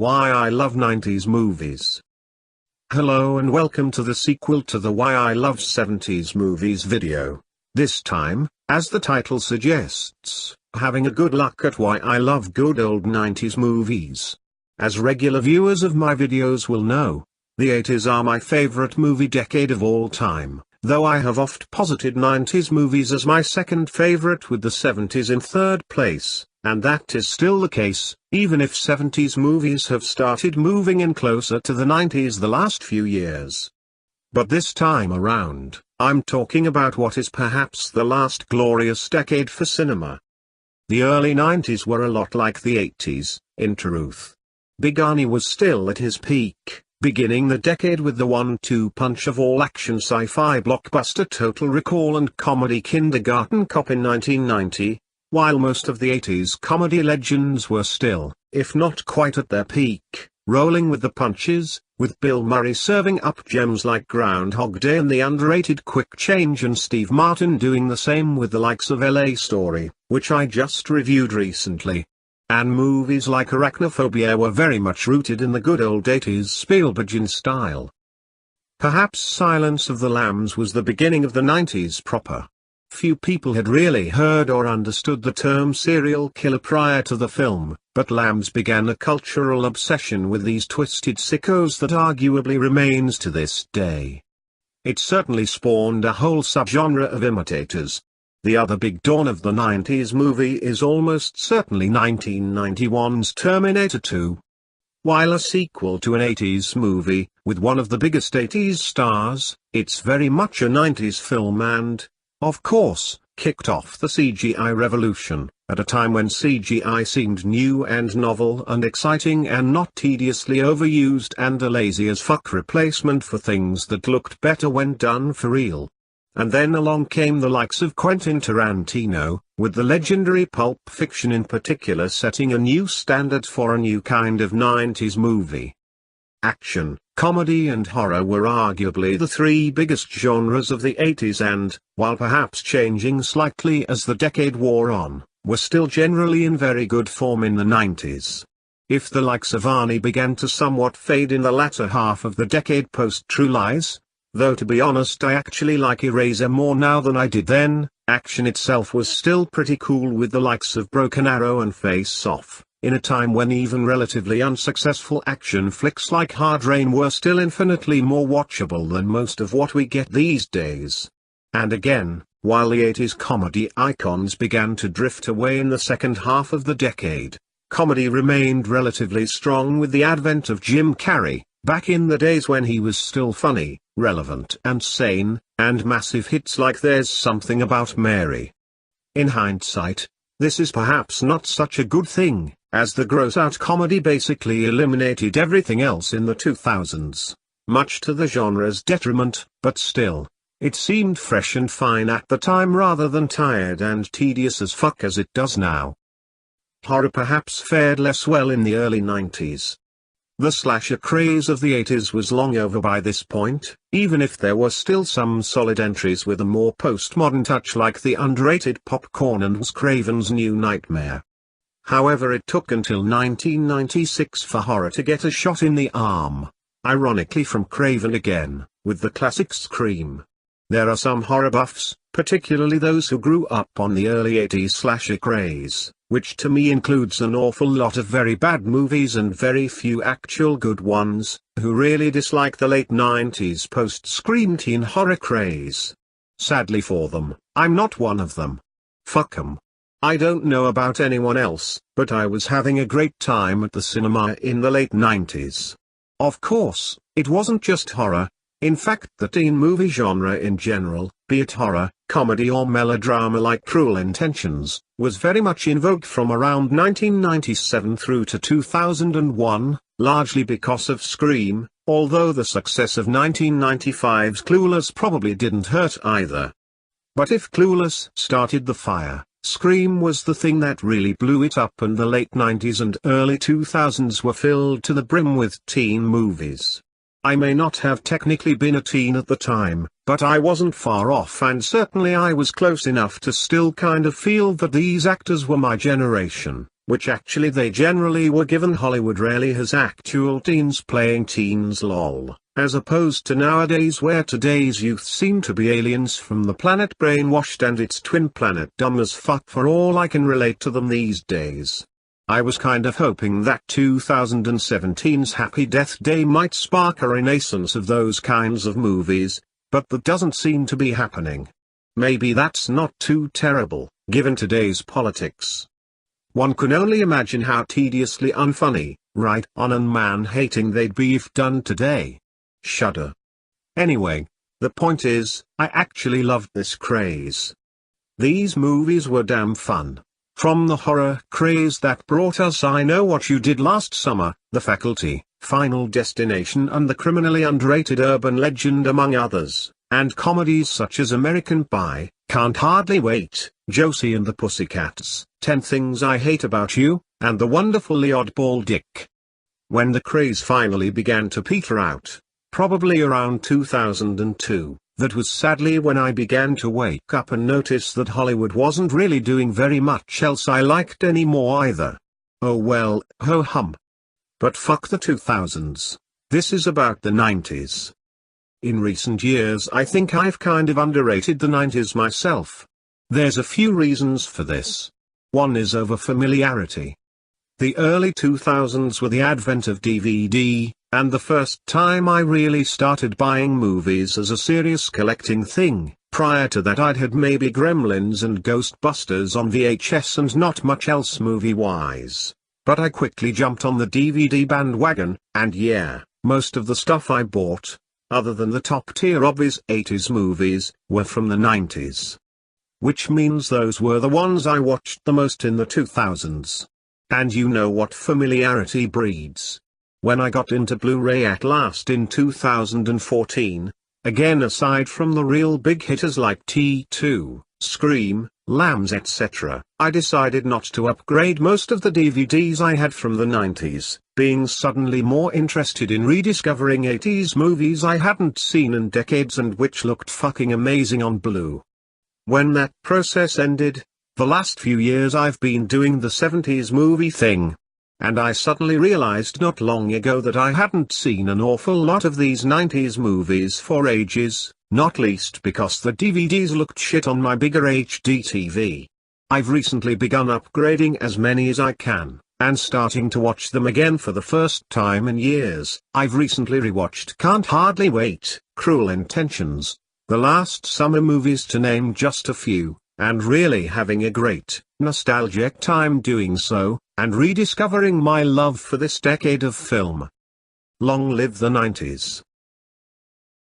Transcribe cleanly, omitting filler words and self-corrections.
Why I Love 90s Movies. Hello and welcome to the sequel to the Why I Love 70s Movies video. This time, as the title suggests, having a good look at why I love good old 90s movies. As regular viewers of my videos will know, the 80s are my favorite movie decade of all time, though I have oft posited 90s movies as my second favorite with the 70s in third place. And that is still the case, even if 70s movies have started moving in closer to the 90s the last few years. But this time around, I'm talking about what is perhaps the last glorious decade for cinema. The early 90s were a lot like the 80s, in truth. Big Arnie was still at his peak, beginning the decade with the one-two punch of all action sci-fi blockbuster Total Recall and comedy Kindergarten Cop in 1990. While most of the 80s comedy legends were still, if not quite at their peak, rolling with the punches, with Bill Murray serving up gems like Groundhog Day and the underrated Quick Change and Steve Martin doing the same with the likes of LA Story, which I just reviewed recently. And movies like Arachnophobia were very much rooted in the good old 80s Spielbergian style. Perhaps Silence of the Lambs was the beginning of the 90s proper. Few people had really heard or understood the term serial killer prior to the film, but Lambs began a cultural obsession with these twisted sickos that arguably remains to this day. It certainly spawned a whole subgenre of imitators. The other big dawn of the 90s movie is almost certainly 1991's Terminator 2. While a sequel to an 80s movie, with one of the biggest 80s stars, it's very much a 90s film and, of course, kicked off the CGI revolution, at a time when CGI seemed new and novel and exciting and not tediously overused and a lazy as fuck replacement for things that looked better when done for real. And then along came the likes of Quentin Tarantino, with the legendary Pulp Fiction in particular setting a new standard for a new kind of 90s movie. Action, comedy and horror were arguably the three biggest genres of the 80s and, while perhaps changing slightly as the decade wore on, were still generally in very good form in the 90s. If the likes of Arnie began to somewhat fade in the latter half of the decade post True Lies, though to be honest I actually like Eraser more now than I did then, action itself was still pretty cool with the likes of Broken Arrow and Face Off. In a time when even relatively unsuccessful action flicks like Hard Rain were still infinitely more watchable than most of what we get these days. And again, while the 80s comedy icons began to drift away in the second half of the decade, comedy remained relatively strong with the advent of Jim Carrey, back in the days when he was still funny, relevant and sane, and massive hits like There's Something About Mary. In hindsight, this is perhaps not such a good thing, as the gross-out comedy basically eliminated everything else in the 2000s, much to the genre's detriment, but still, it seemed fresh and fine at the time rather than tired and tedious as fuck as it does now. Horror perhaps fared less well in the early 90s. The slasher craze of the 80s was long over by this point, even if there were still some solid entries with a more postmodern touch like the underrated Popcorn and Wes Craven's New Nightmare. However, it took until 1996 for horror to get a shot in the arm, ironically from Craven again, with the classic Scream. There are some horror buffs, particularly those who grew up on the early 80s slasher craze, which to me includes an awful lot of very bad movies and very few actual good ones, who really dislike the late 90s post-Scream teen horror craze. Sadly for them, I'm not one of them. Fuck 'em. I don't know about anyone else, but I was having a great time at the cinema in the late 90s. Of course, it wasn't just horror. In fact, the teen movie genre in general, be it horror, comedy or melodrama like Cruel Intentions, was very much in vogue from around 1997 through to 2001, largely because of Scream, although the success of 1995's Clueless probably didn't hurt either. But if Clueless started the fire, Scream was the thing that really blew it up, and the late 90s and early 2000s were filled to the brim with teen movies. I may not have technically been a teen at the time, but I wasn't far off, and certainly I was close enough to still kind of feel that these actors were my generation, which actually they generally were, given Hollywood rarely has actual teens playing teens lol, as opposed to nowadays where today's youth seem to be aliens from the planet brainwashed and its twin planet dumb as fuck for all I can relate to them these days. I was kind of hoping that 2017's Happy Death Day might spark a renaissance of those kinds of movies, but that doesn't seem to be happening. Maybe that's not too terrible, given today's politics. One can only imagine how tediously unfunny, right on and man-hating they'd be if done today. Shudder. Anyway, the point is, I actually loved this craze. These movies were damn fun. From the horror craze that brought us I Know What You Did Last Summer, The Faculty, Final Destination and the criminally underrated Urban Legend among others, and comedies such as American Pie, Can't Hardly Wait, Josie and the Pussycats, 10 Things I Hate About You, and The Wonderfully Oddball Dick. When the craze finally began to peter out, probably around 2002, that was sadly when I began to wake up and notice that Hollywood wasn't really doing very much else I liked anymore either. Oh well, ho hum. But fuck the 2000s. This is about the 90s. In recent years I think I've kind of underrated the 90s myself. There's a few reasons for this. One is over-familiarity. The early 2000s were the advent of DVD, and the first time I really started buying movies as a serious collecting thing. Prior to that I'd had maybe Gremlins and Ghostbusters on VHS and not much else movie-wise. But I quickly jumped on the DVD bandwagon, and yeah, most of the stuff I bought, other than the top-tier obvious 80s movies, were from the 90s. Which means those were the ones I watched the most in the 2000s. And you know what familiarity breeds. When I got into Blu-ray at last in 2014, again aside from the real big hitters like T2, Scream, Lambs etc., I decided not to upgrade most of the DVDs I had from the 90s, being suddenly more interested in rediscovering 80s movies I hadn't seen in decades and which looked fucking amazing on Blu. When that process ended, the last few years I've been doing the 70s movie thing. And I suddenly realized not long ago that I hadn't seen an awful lot of these 90s movies for ages, not least because the DVDs looked shit on my bigger HD TV. I've recently begun upgrading as many as I can, and starting to watch them again for the first time in years. I've recently rewatched Can't Hardly Wait, Cruel Intentions, The Last Summer Movies to name just a few, and really having a great, nostalgic time doing so, and rediscovering my love for this decade of film. Long live the 90s.